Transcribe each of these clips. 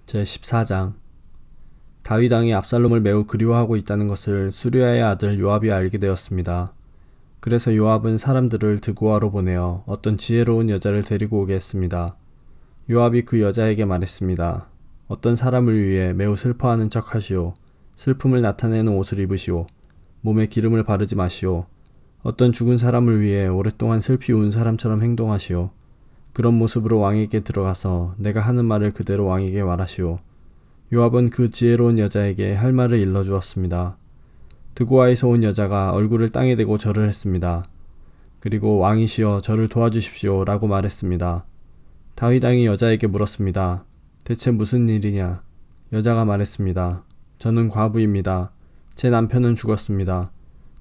제14장 다윗 왕이 압살롬을 매우 그리워하고 있다는 것을 수르야의 아들 요압이 알게 되었습니다. 그래서 요압은 사람들을 드고아로 보내어 어떤 지혜로운 여자를 데리고 오게 했습니다. 요압이 그 여자에게 말했습니다. 어떤 사람을 위해 매우 슬퍼하는 척 하시오. 슬픔을 나타내는 옷을 입으시오. 몸에 기름을 바르지 마시오. 어떤 죽은 사람을 위해 오랫동안 슬피 운 사람처럼 행동하시오. 그런 모습으로 왕에게 들어가서 내가 하는 말을 그대로 왕에게 말하시오. 요압은 그 지혜로운 여자에게 할 말을 일러주었습니다. 드고아에서 온 여자가 얼굴을 땅에 대고 절을 했습니다. 그리고 왕이시여 저를 도와주십시오 라고 말했습니다. 다윗 왕이 여자에게 물었습니다. 대체 무슨 일이냐? 여자가 말했습니다. 저는 과부입니다. 제 남편은 죽었습니다.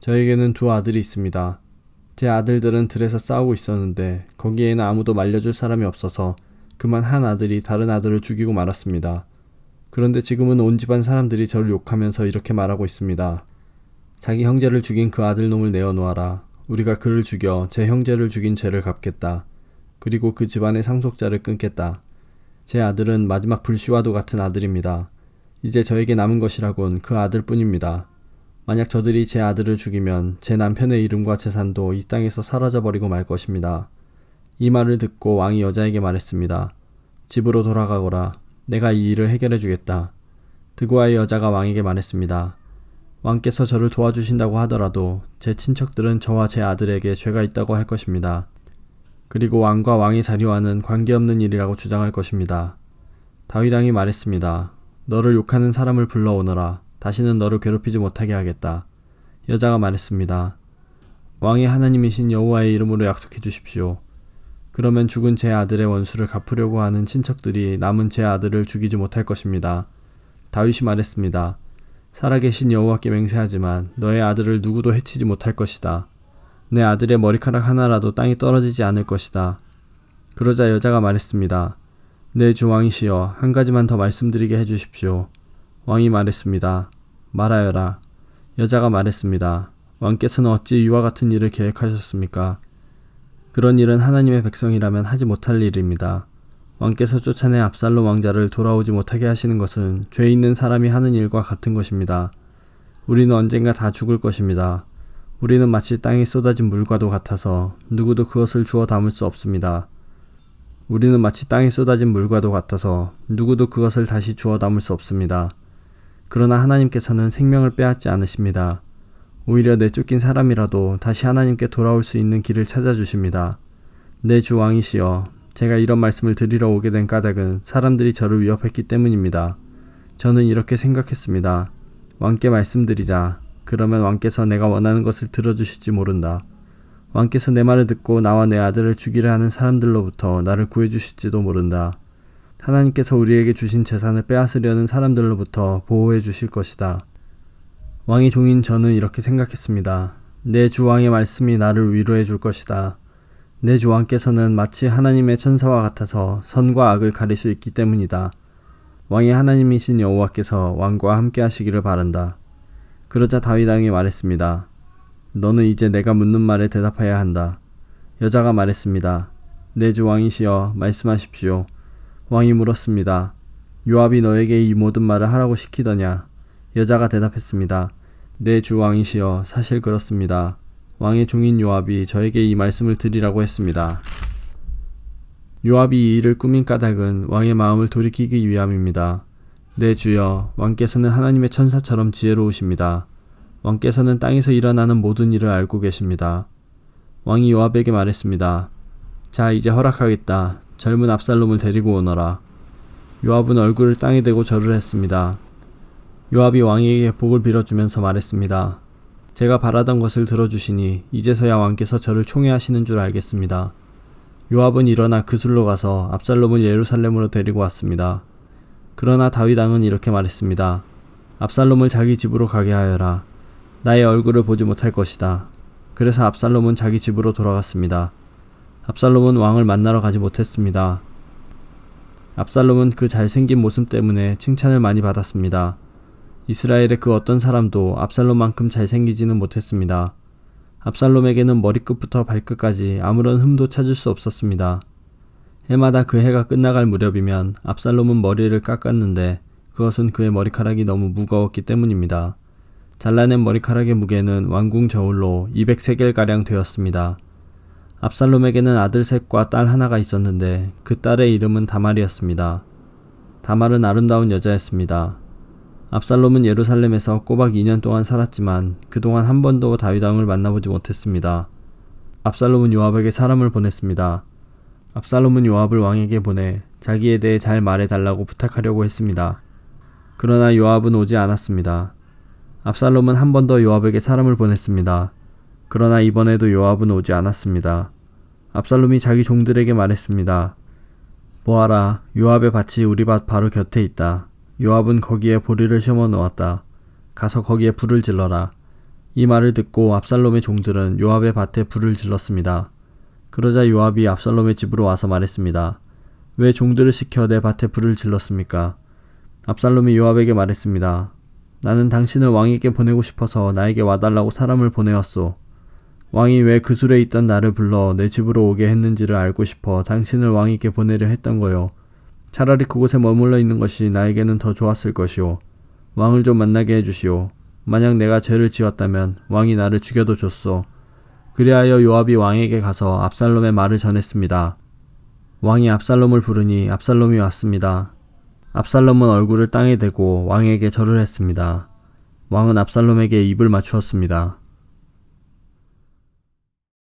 저에게는 두 아들이 있습니다. 제 아들들은 들에서 싸우고 있었는데 거기에는 아무도 말려줄 사람이 없어서 그만 한 아들이 다른 아들을 죽이고 말았습니다. 그런데 지금은 온 집안 사람들이 저를 욕하면서 이렇게 말하고 있습니다. 자기 형제를 죽인 그 아들놈을 내어놓아라. 우리가 그를 죽여 제 형제를 죽인 죄를 갚겠다. 그리고 그 집안의 상속자를 끊겠다. 제 아들은 마지막 불씨와도 같은 아들입니다. 이제 저에게 남은 것이라곤 그 아들뿐입니다. 만약 저들이 제 아들을 죽이면 제 남편의 이름과 재산도 이 땅에서 사라져버리고 말 것입니다. 이 말을 듣고 왕이 여자에게 말했습니다. 집으로 돌아가거라. 내가 이 일을 해결해 주겠다. 드고아의 여자가 왕에게 말했습니다. 왕께서 저를 도와주신다고 하더라도 제 친척들은 저와 제 아들에게 죄가 있다고 할 것입니다. 그리고 왕과 왕의 자리와는 관계없는 일이라고 주장할 것입니다. 다윗 왕이 말했습니다. 너를 욕하는 사람을 불러오너라. 다시는 너를 괴롭히지 못하게 하겠다. 여자가 말했습니다. 왕의 하나님이신 여호와의 이름으로 약속해 주십시오. 그러면 죽은 제 아들의 원수를 갚으려고 하는 친척들이 남은 제 아들을 죽이지 못할 것입니다. 다윗이 말했습니다. 살아계신 여호와께 맹세하지만 너의 아들을 누구도 해치지 못할 것이다. 내 아들의 머리카락 하나라도 땅에 떨어지지 않을 것이다. 그러자 여자가 말했습니다. 내 주 왕이시여 한 가지만 더 말씀드리게 해주십시오. 왕이 말했습니다. 말하여라. 여자가 말했습니다. 왕께서는 어찌 이와 같은 일을 계획하셨습니까? 그런 일은 하나님의 백성이라면 하지 못할 일입니다. 왕께서 쫓아낸 압살롬 왕자를 돌아오지 못하게 하시는 것은 죄 있는 사람이 하는 일과 같은 것입니다. 우리는 언젠가 다 죽을 것입니다. 우리는 마치 땅에 쏟아진 물과도 같아서 누구도 그것을 주워 담을 수 없습니다. 우리는 마치 땅에 쏟아진 물과도 같아서 누구도 그것을 다시 주워 담을 수 없습니다. 그러나 하나님께서는 생명을 빼앗지 않으십니다. 오히려 내쫓긴 사람이라도 다시 하나님께 돌아올 수 있는 길을 찾아주십니다. 내 주 왕이시여, 제가 이런 말씀을 드리러 오게 된 까닭은 사람들이 저를 위협했기 때문입니다. 저는 이렇게 생각했습니다. 왕께 말씀드리자. 그러면 왕께서 내가 원하는 것을 들어주실지 모른다. 왕께서 내 말을 듣고 나와 내 아들을 죽이려 하는 사람들로부터 나를 구해주실지도 모른다. 하나님께서 우리에게 주신 재산을 빼앗으려는 사람들로부터 보호해 주실 것이다. 왕의 종인 저는 이렇게 생각했습니다. 내 주 왕의 말씀이 나를 위로해 줄 것이다. 내 주 왕께서는 마치 하나님의 천사와 같아서 선과 악을 가릴 수 있기 때문이다. 왕의 하나님이신 여호와께서 왕과 함께 하시기를 바란다. 그러자 다윗 왕이 말했습니다. 너는 이제 내가 묻는 말에 대답해야 한다. 여자가 말했습니다. 내 주 왕이시여 말씀하십시오. 왕이 물었습니다. 요압이 너에게 이 모든 말을 하라고 시키더냐? 여자가 대답했습니다. 내 주 왕이시여 사실 그렇습니다. 왕의 종인 요압이 저에게 이 말씀을 드리라고 했습니다. 요압이 이 일을 꾸민 까닭은 왕의 마음을 돌이키기 위함입니다. 내 주여, 왕께서는 하나님의 천사처럼 지혜로우십니다. 왕께서는 땅에서 일어나는 모든 일을 알고 계십니다. 왕이 요압에게 말했습니다. 자, 이제 허락하겠다. 젊은 압살롬을 데리고 오너라. 요압은 얼굴을 땅에 대고 절을 했습니다. 요압이 왕에게 복을 빌어주면서 말했습니다. 제가 바라던 것을 들어주시니 이제서야 왕께서 저를 총애하시는 줄 알겠습니다. 요압은 일어나 그술로 가서 압살롬을 예루살렘으로 데리고 왔습니다. 그러나 다윗 왕은 이렇게 말했습니다. 압살롬을 자기 집으로 가게 하여라. 나의 얼굴을 보지 못할 것이다. 그래서 압살롬은 자기 집으로 돌아갔습니다. 압살롬은 왕을 만나러 가지 못했습니다. 압살롬은 그 잘생긴 모습 때문에 칭찬을 많이 받았습니다. 이스라엘의 그 어떤 사람도 압살롬만큼 잘생기지는 못했습니다. 압살롬에게는 머리끝부터 발끝까지 아무런 흠도 찾을 수 없었습니다. 해마다 그 해가 끝나갈 무렵이면 압살롬은 머리를 깎았는데 그것은 그의 머리카락이 너무 무거웠기 때문입니다. 잘라낸 머리카락의 무게는 왕궁 저울로 200세겔가량 되었습니다. 압살롬에게는 아들 셋과 딸 하나가 있었는데 그 딸의 이름은 다말이었습니다. 다말은 아름다운 여자였습니다. 압살롬은 예루살렘에서 꼬박 2년 동안 살았지만 그동안 한 번도 다윗 왕을 만나보지 못했습니다. 압살롬은 요압에게 사람을 보냈습니다. 압살롬은 요압을 왕에게 보내 자기에 대해 잘 말해달라고 부탁하려고 했습니다. 그러나 요압은 오지 않았습니다. 압살롬은 한 번 더 요압에게 사람을 보냈습니다. 그러나 이번에도 요압은 오지 않았습니다. 압살롬이 자기 종들에게 말했습니다. 보아라, 요압의 밭이 우리 밭 바로 곁에 있다. 요압은 거기에 보리를 심어 놓았다. 가서 거기에 불을 질러라. 이 말을 듣고 압살롬의 종들은 요압의 밭에 불을 질렀습니다. 그러자 요압이 압살롬의 집으로 와서 말했습니다. 왜 종들을 시켜 내 밭에 불을 질렀습니까? 압살롬이 요압에게 말했습니다. 나는 당신을 왕에게 보내고 싶어서 나에게 와달라고 사람을 보내었소. 왕이 왜 그 술에 있던 나를 불러 내 집으로 오게 했는지를 알고 싶어 당신을 왕에게 보내려 했던 거요. 차라리 그곳에 머물러 있는 것이 나에게는 더 좋았을 것이오. 왕을 좀 만나게 해주시오. 만약 내가 죄를 지었다면 왕이 나를 죽여도 좋소. 그리하여 요압이 왕에게 가서 압살롬의 말을 전했습니다. 왕이 압살롬을 부르니 압살롬이 왔습니다. 압살롬은 얼굴을 땅에 대고 왕에게 절을 했습니다. 왕은 압살롬에게 입을 맞추었습니다.